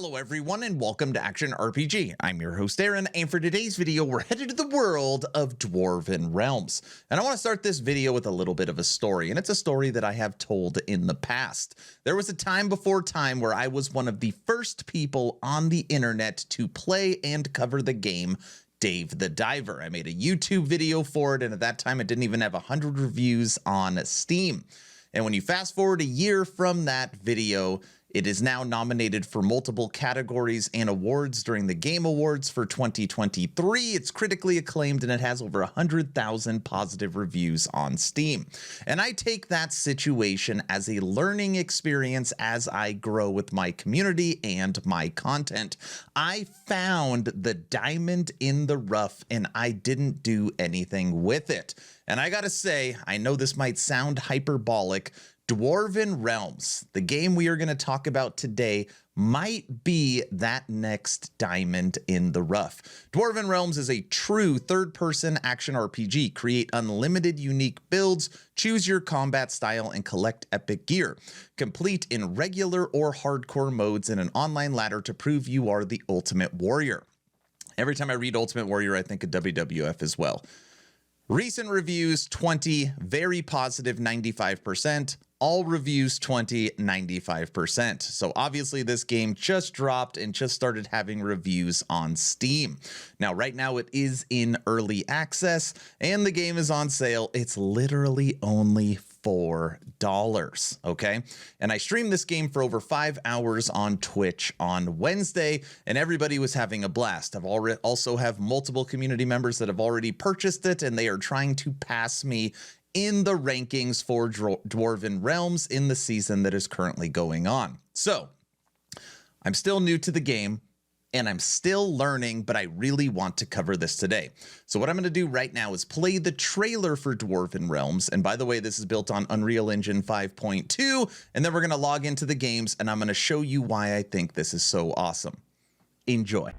Hello everyone and welcome to Action RPG. I'm your host Aaron, and for today's video we're headed to the world of Dwarven Realms. And I want to start this video with a little bit of a story, and it's a story that I have told in the past. There was a time before time where I was one of the first people on the internet to play and cover the game Dave the Diver. I made a YouTube video for it, and at that time it didn't even have 100 reviews on Steam. And when you fast forward a year from that video, it is now nominated for multiple categories and awards during the Game Awards for 2023. It's critically acclaimed and it has over 100,000 positive reviews on Steam. And I take that situation as a learning experience as I grow with my community and my content. I found the diamond in the rough and I didn't do anything with it. And I gotta say, I know this might sound hyperbolic, Dwarven Realms, the game we are going to talk about today, might be that next diamond in the rough. Dwarven Realms is a true third-person action RPG. Create unlimited unique builds, choose your combat style, and collect epic gear. Complete in regular or hardcore modes in an online ladder to prove you are the ultimate warrior. Every time I read Ultimate Warrior, I think of WWF as well. Recent reviews, 20, very positive, 95%. All reviews 20, 95%. So obviously this game just dropped and just started having reviews on Steam. Now, right now it is in early access and the game is on sale. It's literally only $4, okay? And I streamed this game for over 5 hours on Twitch on Wednesday, and everybody was having a blast. I've also have multiple community members that have already purchased it, and they are trying to pass me in the rankings for Dwarven Realms in the season that is currently going on. So, I'm still new to the game, and I'm still learning, but I really want to cover this today. So what I'm going to do right now is play the trailer for Dwarven Realms, and by the way, this is built on Unreal Engine 5.2, and then we're going to log into the games, and I'm going to show you why I think this is so awesome. Enjoy.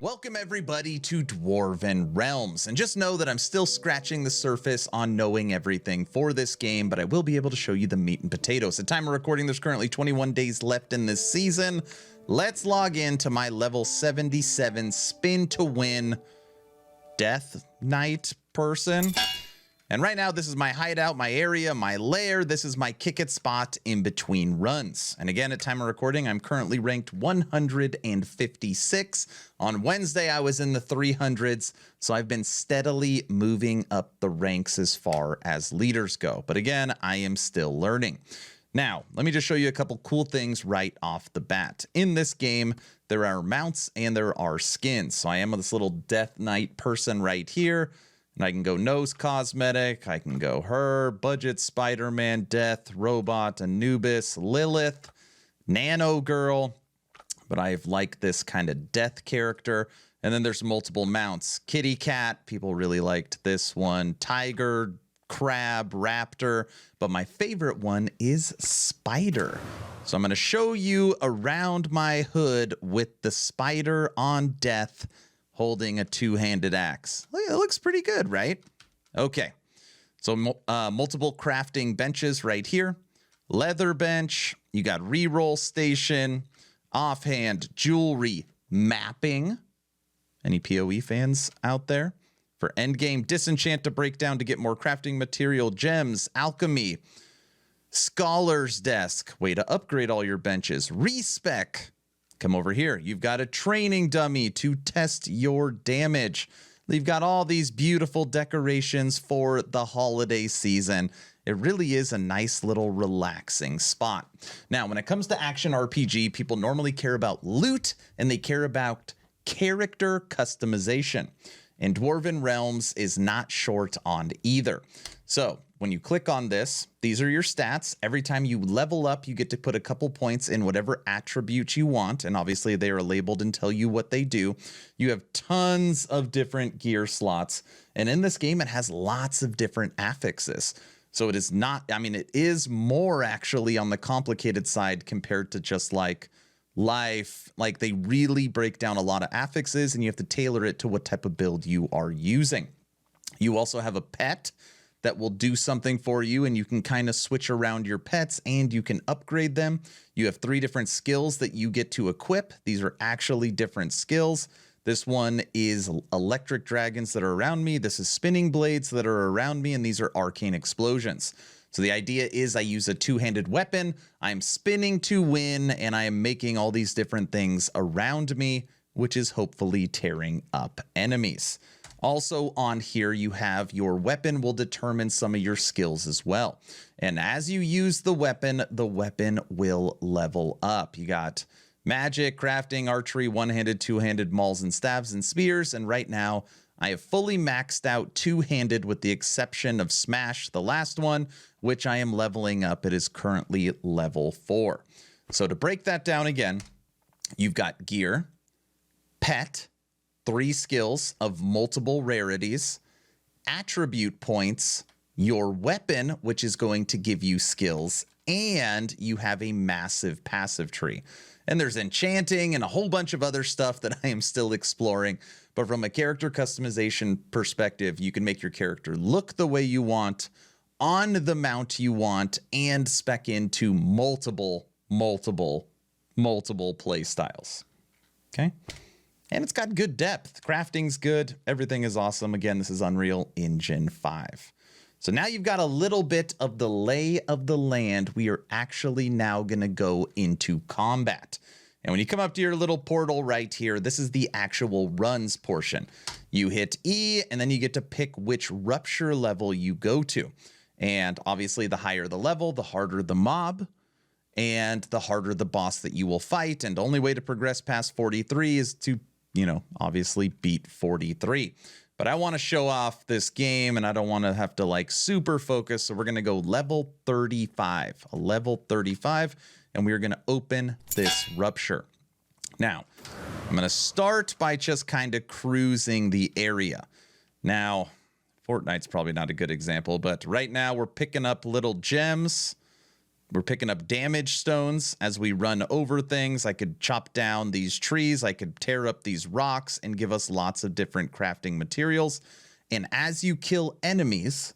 Welcome everybody to Dwarven Realms, and just know that I'm still scratching the surface on knowing everything for this game, but I will be able to show you the meat and potatoes. At time of recording, there's currently 21 days left in this season. Let's log into my level 77 spin to win Death Knight person. And right now, this is my hideout, my area, my lair. This is my kick it spot in between runs. And again, at time of recording, I'm currently ranked 156. On Wednesday, I was in the 300s, so I've been steadily moving up the ranks as far as leaders go. But again, I am still learning. Now, let me just show you a couple cool things right off the bat. In this game, there are mounts and there are skins. So I am this little Death Knight person right here. And I can go nose cosmetic, I can go her, budget Spider-Man, death, robot, Anubis, Lilith, Nano Girl. But I like this kind of death character. And then there's multiple mounts. Kitty Cat, people really liked this one. Tiger, Crab, Raptor. But my favorite one is Spider. So I'm going to show you around my hood with the Spider on death, holding a two-handed axe. It looks pretty good, right? Okay, so multiple crafting benches right here. Leather bench, you got reroll station, offhand jewelry mapping, Any PoE fans out there? For endgame, disenchant to break down to get more crafting material, gems, alchemy, scholar's desk, way to upgrade all your benches, respec. Come over here. You've got a training dummy to test your damage. You've got all these beautiful decorations for the holiday season. It really is a nice little relaxing spot. Now, when it comes to action RPG, people normally care about loot and they care about character customization. And Dwarven Realms is not short on either. So when you click on this, these are your stats. Every time you level up, you get to put a couple points in whatever attribute you want. And obviously they are labeled and tell you what they do. You have tons of different gear slots. And in this game, it has lots of different affixes. So it is not, I mean, it is more actually on the complicated side compared to just like life. Like they really break down a lot of affixes and you have to tailor it to what type of build you are using. You also have a pet that will do something for you, and you can kind of switch around your pets and you can upgrade them. You have 3 different skills that you get to equip. These are actually different skills. This one is electric dragons that are around me. This is spinning blades that are around me, and these are arcane explosions. So the idea is I use a 2-handed weapon. I'm spinning to win, and I am making all these different things around me, which is hopefully tearing up enemies. Also on here, you have your weapon will determine some of your skills as well. And as you use the weapon will level up. You got magic, crafting, archery, one-handed, two-handed, mauls and staves and spears. And right now I have fully maxed out two-handed with the exception of smash, the last one, which I am leveling up. It is currently level 4. So to break that down again, you've got gear, pet, 3 skills of multiple rarities, attribute points, your weapon, which is going to give you skills, and you have a massive passive tree. And there's enchanting and a whole bunch of other stuff that I am still exploring. But from a character customization perspective, you can make your character look the way you want, on the mount you want, and spec into multiple play styles. Okay? And it's got good depth. Crafting's good. Everything is awesome. Again, this is Unreal Engine 5. So now you've got a little bit of the lay of the land. We are actually now going to go into combat. And when you come up to your little portal right here, this is the actual runs portion. You hit E, and then you get to pick which rupture level you go to. And obviously, the higher the level, the harder the mob, and the harder the boss that you will fight. And the only way to progress past 43 is to, you know, obviously beat 43. But I want to show off this game and I don't want to have to like super focus. So we're going to go level 35, a level 35, and we're going to open this rupture. Now, I'm going to start by just kind of cruising the area. Now, Fortnite's probably not a good example, but right now we're picking up little gems. We're picking up damage stones as we run over things. I could chop down these trees. I could tear up these rocks and give us lots of different crafting materials. And as you kill enemies,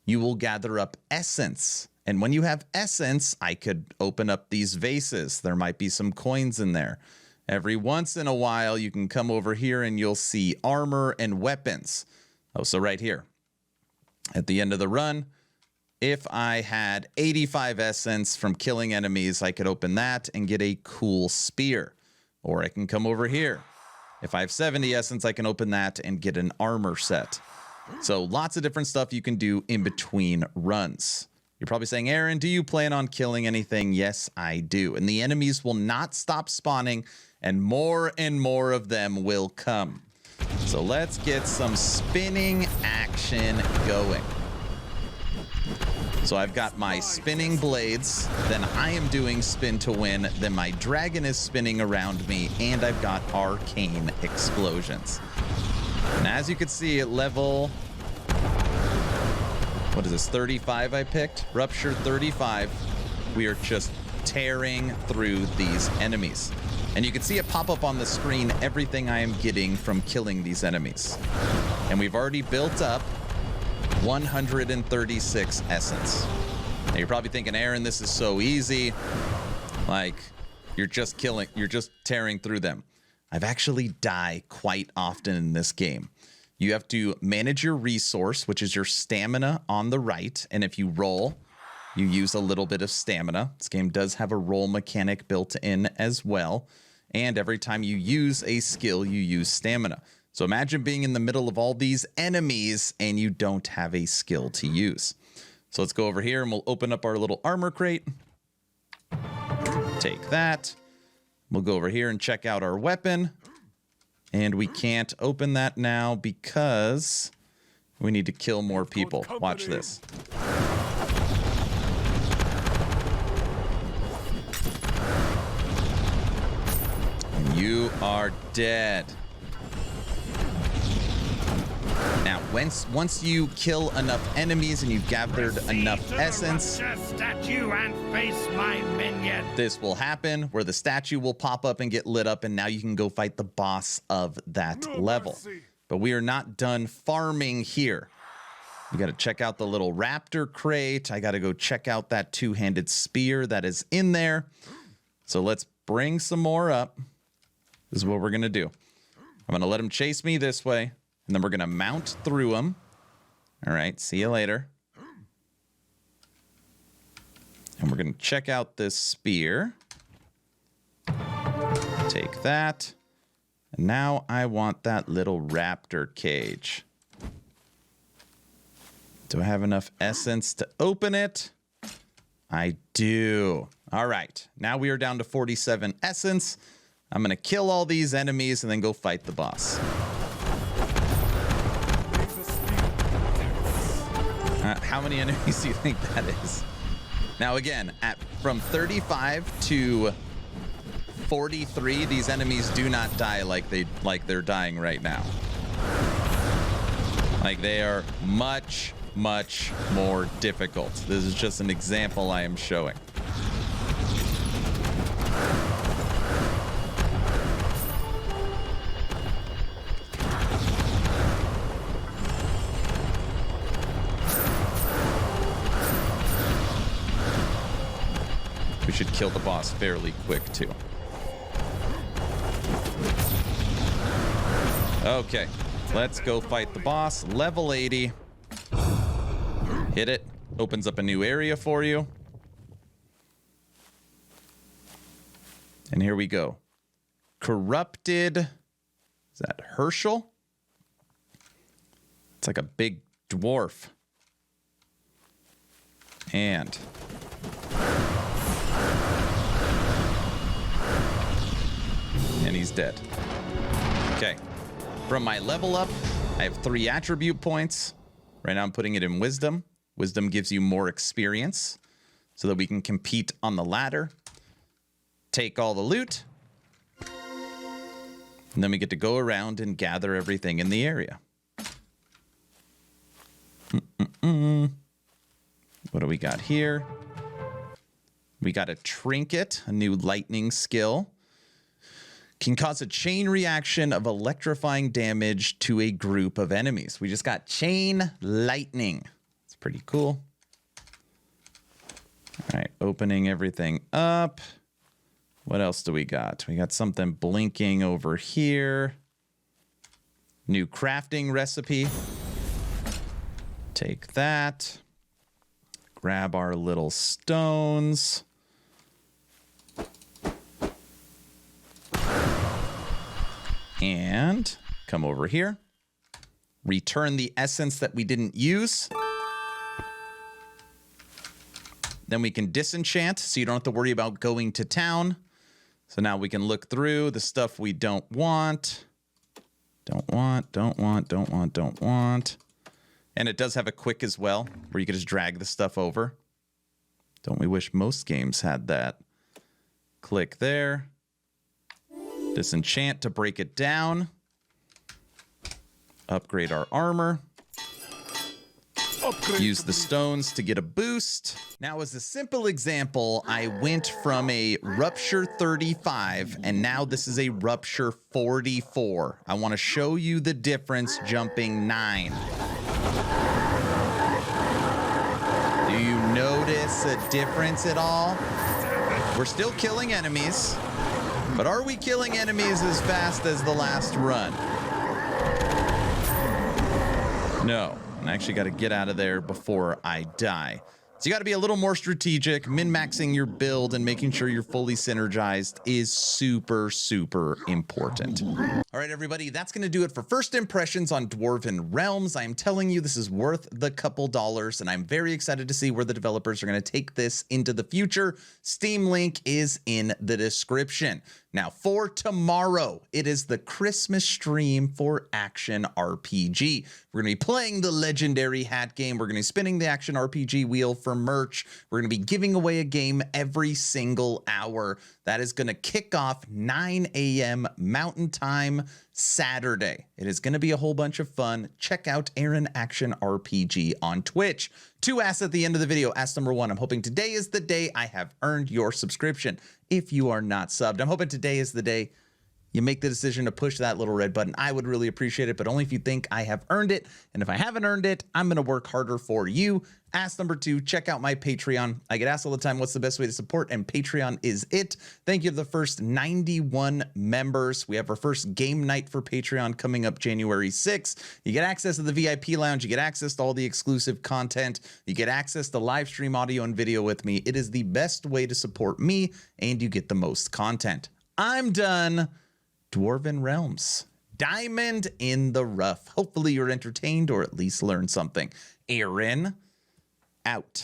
you will gather up essence. And when you have essence, I could open up these vases. There might be some coins in there. Every once in a while, you can come over here and you'll see armor and weapons. Oh, so right here at the end of the run, if I had 85 essence from killing enemies, I could open that and get a cool spear. Or I can come over here. If I have 70 essence, I can open that and get an armor set. So lots of different stuff you can do in between runs. You're probably saying, Aaron, do you plan on killing anything? Yes, I do. And the enemies will not stop spawning, and more of them will come. So let's get some spinning action going. So I've got my spinning blades, then I am doing spin to win, then my dragon is spinning around me, and I've got arcane explosions. And as you can see at level, what is this, 35 I picked? Rupture 35. We are just tearing through these enemies. And you can see it pop up on the screen, everything I am getting from killing these enemies. And we've already built up 136 essence. Now you're probably thinking, Aaron, this is so easy. Like, you're just tearing through them. I've actually died quite often in this game. You have to manage your resource, which is your stamina on the right. And if you roll, you use a little bit of stamina. This game does have a roll mechanic built in as well. And every time you use a skill, you use stamina. So imagine being in the middle of all these enemies and you don't have a skill to use. So let's go over here and we'll open up our little armor crate. Take that. We'll go over here and check out our weapon. And we can't open that now because we need to kill more people. Watch this. And you are dead. Now, once you kill enough enemies and you've gathered enough essence, this will happen where the statue will pop up and get lit up, and now you can go fight the boss of that level. But we are not done farming here. You got to check out the little raptor crate. I got to go check out that two-handed spear that is in there. So let's bring some more up. This is what we're going to do. I'm going to let him chase me this way. And then we're going to mount through them. All right, see you later. And we're going to check out this spear. Take that. And now I want that little raptor cage. Do I have enough essence to open it? I do. All right, now we are down to 47 essence. I'm going to kill all these enemies and then go fight the boss. How many enemies do you think that is? Now again, from 35 to 43, these enemies do not die like they're dying right now. Like they are much, much more difficult. This is just an example I am showing. We should kill the boss fairly quick, too. Okay, let's go fight the boss. Level 80. Hit it. Opens up a new area for you. And here we go. Corrupted. Is that Herschel? It's like a big dwarf. And... and he's dead. Okay. From my level up, I have 3 attribute points. Right now I'm putting it in wisdom. Wisdom gives you more experience so that we can compete on the ladder. Take all the loot. And then we get to go around and gather everything in the area. What do we got here? We got a trinket, a new lightning skill. Can cause a chain reaction of electrifying damage to a group of enemies. We just got chain lightning. It's pretty cool. All right, opening everything up. What else do we got? We got something blinking over here. New crafting recipe. Take that. Grab our little stones. And come over here. Return the essence that we didn't use. Then we can disenchant, so you don't have to worry about going to town. So now we can look through the stuff we don't want. Don't want. And it does have a quick as well, where you can just drag the stuff over. Don't we wish most games had that? Click there. Disenchant to break it down. Upgrade our armor. Use the stones to get a boost. Now, as a simple example, I went from a Rupture 35, and now this is a Rupture 44. I want to show you the difference jumping 9. Do you notice a difference at all? We're still killing enemies. But are we killing enemies as fast as the last run? No. I actually got to get out of there before I die. So you got to be a little more strategic. Min-maxing your build and making sure you're fully synergized is super, super important. All right, everybody, that's going to do it for first impressions on Dwarven Realms. I am telling you, this is worth the couple dollars, and I'm very excited to see where the developers are going to take this into the future. Steam link is in the description. Now, for tomorrow, it is the Christmas stream for Action RPG. We're going to be playing the legendary hat game. We're going to be spinning the Action RPG wheel for merch. We're going to be giving away a game every single hour. That is going to kick off 9 a.m. Mountain Time Saturday. It is going to be a whole bunch of fun. Check out Aaron Action RPG on Twitch. 2 asks at the end of the video. Ask number 1, I'm hoping today is the day I have earned your subscription. If you are not subbed, I'm hoping today is the day you make the decision to push that little red button. I would really appreciate it, but only if you think I have earned it. And if I haven't earned it, I'm going to work harder for you. Ask number 2, check out my Patreon. I get asked all the time, what's the best way to support? And Patreon is it. Thank you to the first 91 members. We have our first game night for Patreon coming up January 6th. You get access to the VIP lounge. You get access to all the exclusive content. You get access to live stream audio and video with me. It is the best way to support me, and you get the most content. I'm done. Dwarven Realms. Diamond in the rough. Hopefully you're entertained or at least learned something. Aaron, out.